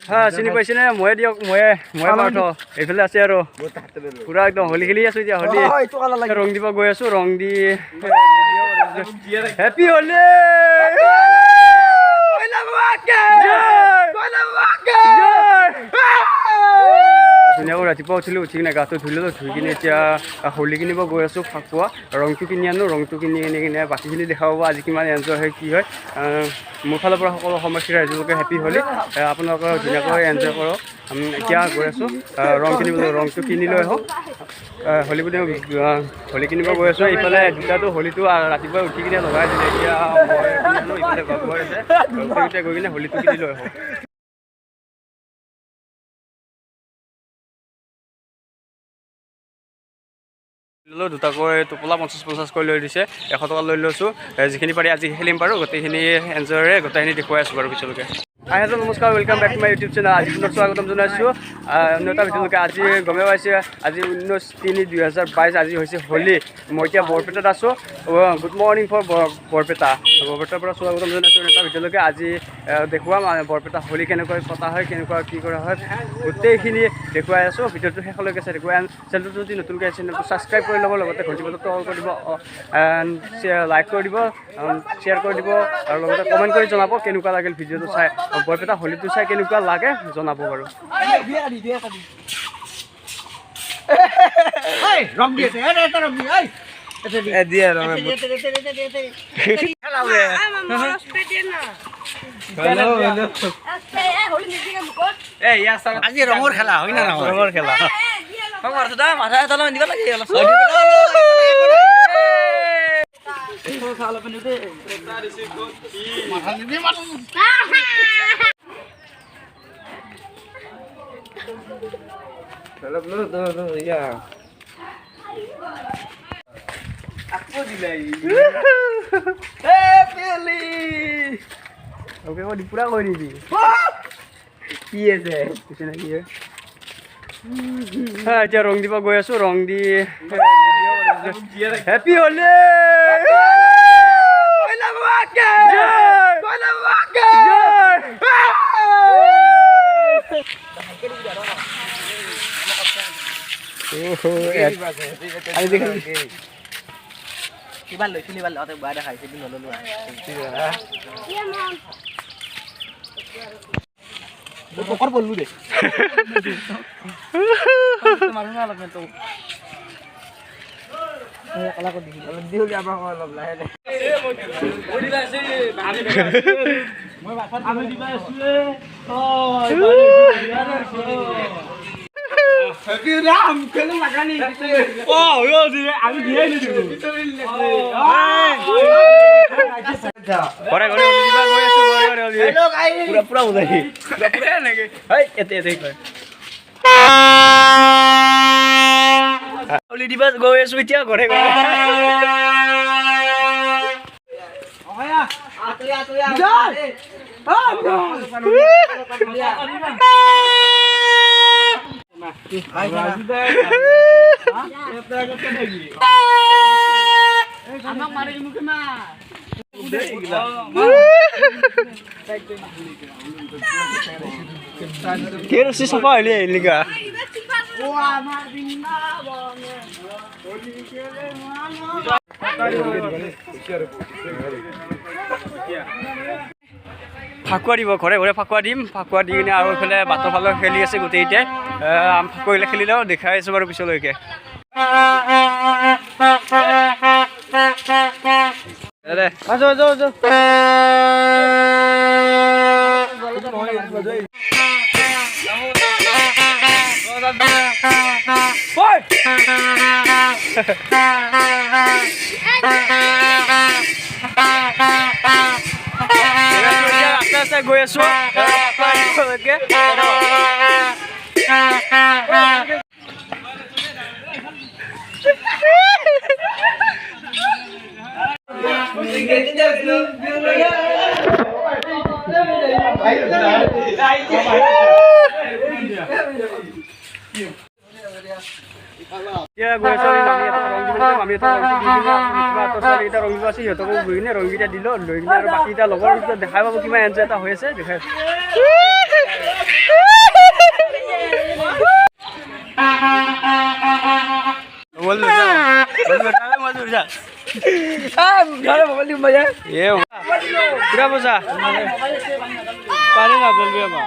হ্যাঁ চিনি পাইছে নে মই দিয়ক মই পাৰ্থ এইফালে আছে আৰু পুৰা একদম হোলী খেলি আছো এতিয়া হোলী ৰং দিব গৈ আছো ৰং দি হেপী হোলী ধুনীয়াকৈ ৰাতিপুৱা উঠিলোঁ উঠি কিনে গাটো ধুলোঁ ধুই কিনে এতিয়া হোলী কিনিব গৈ আছোঁ ফাকুৱা ৰংটো কিনি আনো ৰংটো কিনি আনি কিনে বাকীখিনি দেখা পাব আজি কিমান এনজয় হয় কি হয় মোৰ ফালৰ পৰা সকলো সমষ্টিৰ ৰাইজলৈকে হেপী হোলী আপোনালোকে ধুনীয়াকৈ এনজয় কৰক এতিয়া গৈ আছোঁ ৰং কিনিবলৈ ৰংটো কিনি লৈ আহক হোলী বুলি হোলী কিনিব গৈ আছোঁ ইফালে দুটাটো হোলীটো ৰাতিপুৱাই উঠি কিনে লগাই দিলে এতিয়া মই ইফালে ঘৰ আছে ৰংটো গৈ কিনে হোলীটো কিনি লৈ আহক দুটাকৈ টোপোলা 50 কৰি লৈ দিছে 100 টকা লৈ লৈছোঁ যিখিনি পাৰি আজি খেলিম বাৰু গোটেইখিনি এনজয়ৰে গোটেইখিনি দেখুৱাই আছোঁ বাৰু পিছলৈকে হেল্ল' নমস্কাৰ welcome back to my YouTube channel আজি পুনৰ স্বাগতম জনাইছোঁ অন্য এটা ভিডিঅ'লৈকে আজি গমেই পাইছে আজি 19/3/2022 আজি হৈছে হোলী মই এতিয়া বৰপেটাত আছোঁ গুড মৰ্ণিং ফৰ বৰপেটাৰ পৰা স্বাগতম জনাইছোঁ অন্য এটা ভিডিঅ'লৈকে আজি দেখুৱাম বৰপেটা হোলী কেনেকৈ পতা হয় কেনেকুৱা কি কৰা হয় গোটেইখিনি দেখুৱাই আছোঁ ভিডিঅ'টো শেষলৈকে চাই দেখুৱাই চেনেলটো যদি নতুনকৈ চেনেলটো ছাবস্ক্ৰাইব কৰি ল'ব লগতে ঘণ্টি বজাৰটো অন কৰি দিব লাইক কৰি দিব শ্বেয়াৰ কৰি দিব আৰু লগতে কমেণ্ট কৰি জনাব কেনেকুৱা লাগিল ভিডিঅ'টো চাই বৰপেটা হোলীটো চাই কেনেকুৱা লাগে জনাব বাৰু আজি ৰঙৰ খেলা হয় না ৰঙৰ খেলা মাথা এটা দিব লাগে পুৰা কৈ দিবি কি আছে কি এতিয়া ৰং দিব গৈ আছোঁ ৰং দি হেপী হোলী কিবা লৈছিল বেয়া দেখাইছে কিন্তু নললো পকৰ বললো দে মাৰো না অলপ তো কলা কৰি দিছিল অলপ দিও যাব অলপ লাহে দে মই বাছত আমি দিবা আছিলে হেপী রাম কেন লাগানি ও ইও দিবে আমি দিয়ে দিছি কৰে দিবা গৈ আছো হেল্ল গাইস পুৰা উদাই পুৰা নেকি হেই এতে কয় হোলী দিবা গৈ আছো এতিয়া ঘৰে অয়া আতয়া আমাক মাৰি মুখে মা কে ৰছি সফা হলি লিগা ও আমাৰ বৃন্দাবনে হোলী খেলে ফাকুৱা দিব ঘৰে ঘৰে ফাকুৱা দিম ফাকুৱা দি কিনে আৰু এইফালে বাটৰ ফালে খেলি আছে গোটেইকেইটাই ফাকুৱাবিলাক খেলি লওঁ দেখাই আছোঁ বাৰু পিছলৈকে আস্তে গৈ আছো সিহঁতকো ঘূৰি কিনে ৰংকেইটা দিলোঁ লৈ কিনে আৰু বাকীকেইটা লগৰ দেখাই পাব কিমান এনজয় এটা হৈ আছে দেখাই এ পুৰা বজা পানী নাজলবি আমাৰ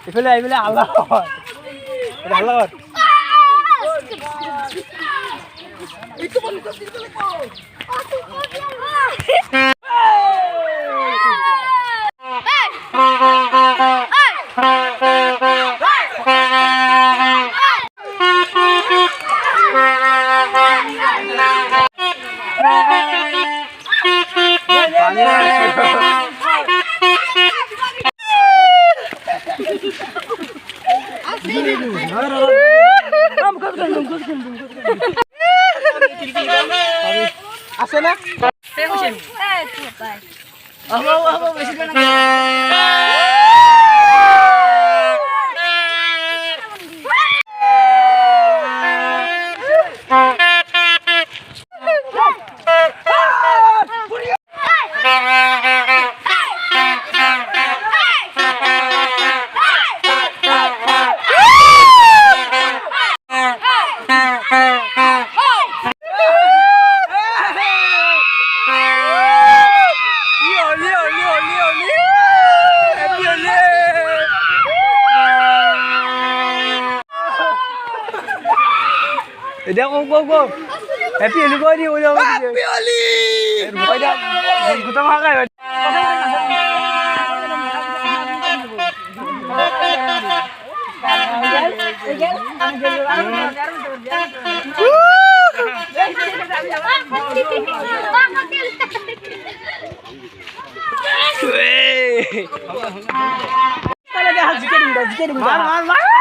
ইফালে আহিলে আল্লাহ আল্লাহ আছে না Dia go. Happy Holi kau ni boleh. Happy Holi. Kau dah kita makan. Kalau dah zikir. Mar.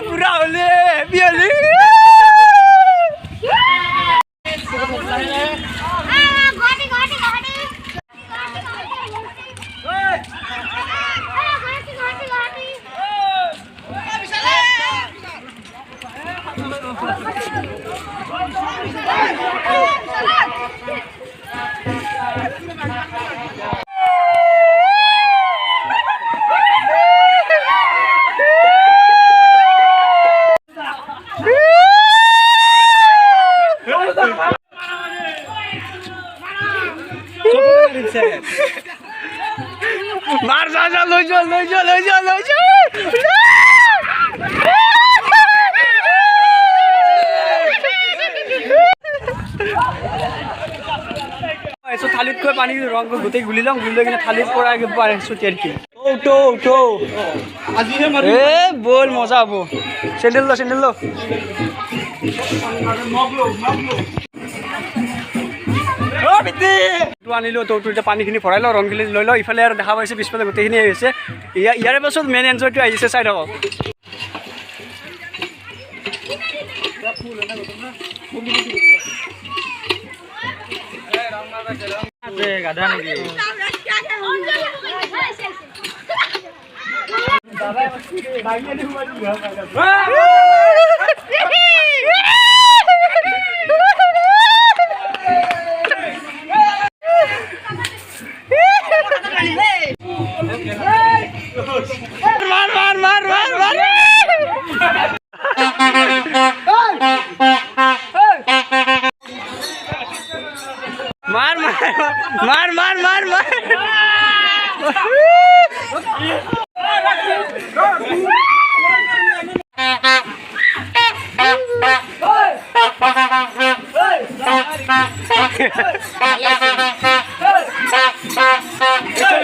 पूरा होले हैप्पी होली मार जा लो जो ऐसा थाली को पानी रंग गुते गुली लंग गुली किना थाली पड़ा के पानी सुटियर की उठो আজি হে মারি এ বল মজা আবো স্যান্ডেল লো নগলো ও বিতি তো আনিলো তো এটা পানীখিনি ভৰাই ল ৰংগিলি লৈ ল ইফালে আৰু দেখা পাইছে পিছফালে গোটেইখিনি আহিছে ইয়াৰে পাছত মেইন এনজয়টো আহিছে চাই থাকক গাধা নেকি मार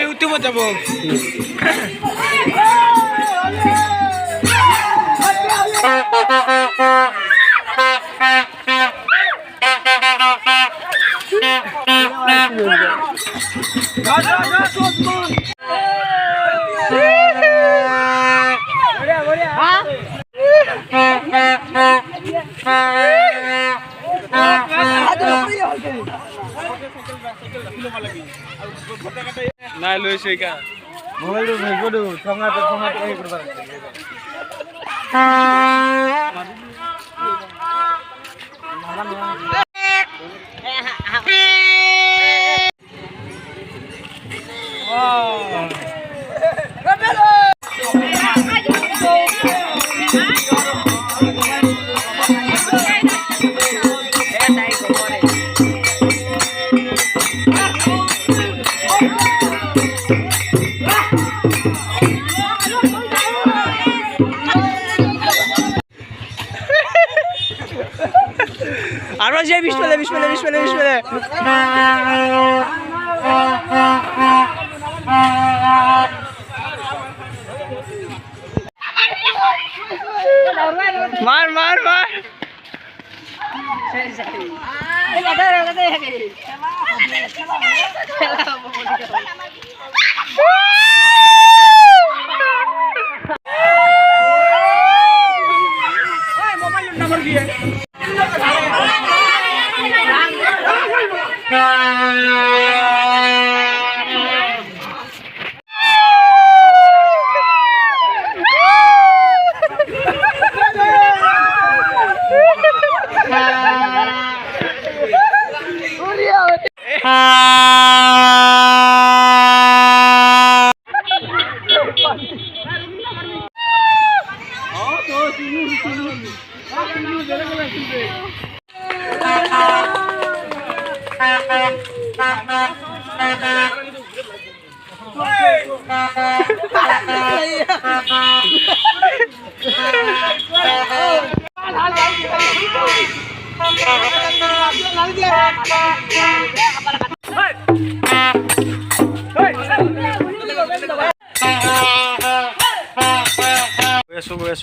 YouTube যাব নাই লৈছো এইকা মোবাইলটো ভেগটো থঙাতে এই কৰবা আৰু যে বিশ পেলে মাৰ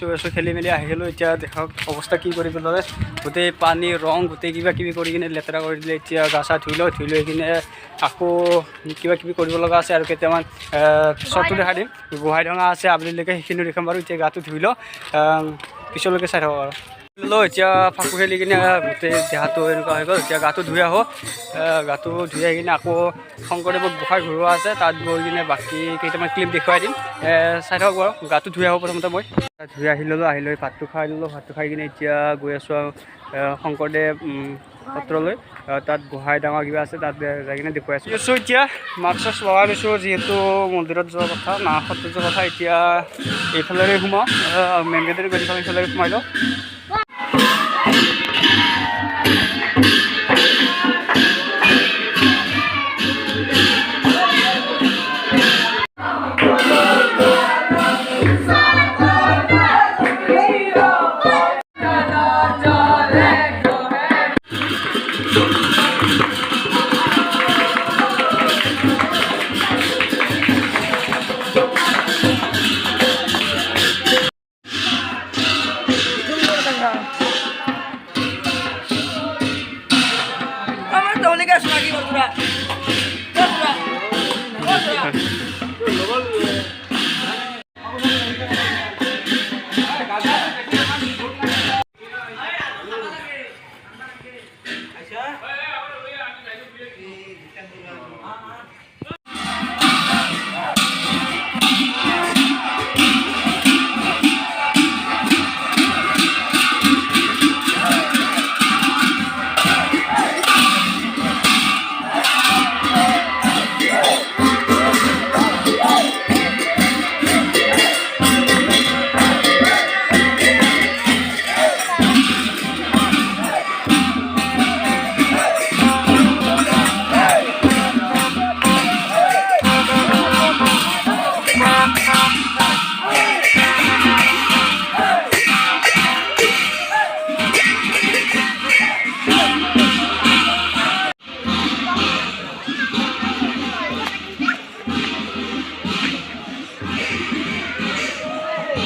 গৈ আছোঁ খেলি মেলি আহিলোঁ এতিয়া দেখক অৱস্থা কি কৰি পেলালে গোটেই পানী ৰং গোটেই কিবা কিবি কৰি কিনে লেতেৰা কৰি দিলে এতিয়া গা চা ধুই লৈ কিনে আকৌ কিবা কিবি কৰিব লগা আছে আৰু কেইটামান পিছতো দেখাই দিম গোহাঁই ডঙা আছে আবেলিলৈকে সেইখিনি দেখাম বাৰু এতিয়া গাটো ধুই লওঁ পিছলৈকে চাই থাকক আৰু এতিয়া ফাকু খেলি কিনে গোটেই দেহাটো এনেকুৱা হৈ গ'ল এতিয়া গাটো ধুই আহোঁ গাটো ধুই আহি কিনে আকৌ শংকৰদেৱক গোসাঁই ঘূৰোৱা আছে তাত গৈ কিনে বাকী কেইটামান ক্লিপ দেখুৱাই দিম চাই থাকক বাৰু গাটো ধুই আহোঁ প্ৰথমতে মই ধুই আহি ল'লোঁ আহি লৈ ভাতটো খাই ল'লোঁ ভাতটো খাই কিনে এতিয়া গৈ আছোঁ আৰু শংকৰদেৱ সত্ৰলৈ তাত গোহাঁই ডাঙৰ কিবা আছে তাত যাই কিনে দেখুৱাই আছোঁ এতিয়া মাস্ক চাস্ক লগাই লৈছোঁ যিহেতু মন্দিৰত যোৱাৰ কথা না সত্ৰত যোৱাৰ কথা এতিয়া এইফালেৰে সোমাওঁ মেইন গেটেৰে গৈ এইফালে সোমাই লওঁ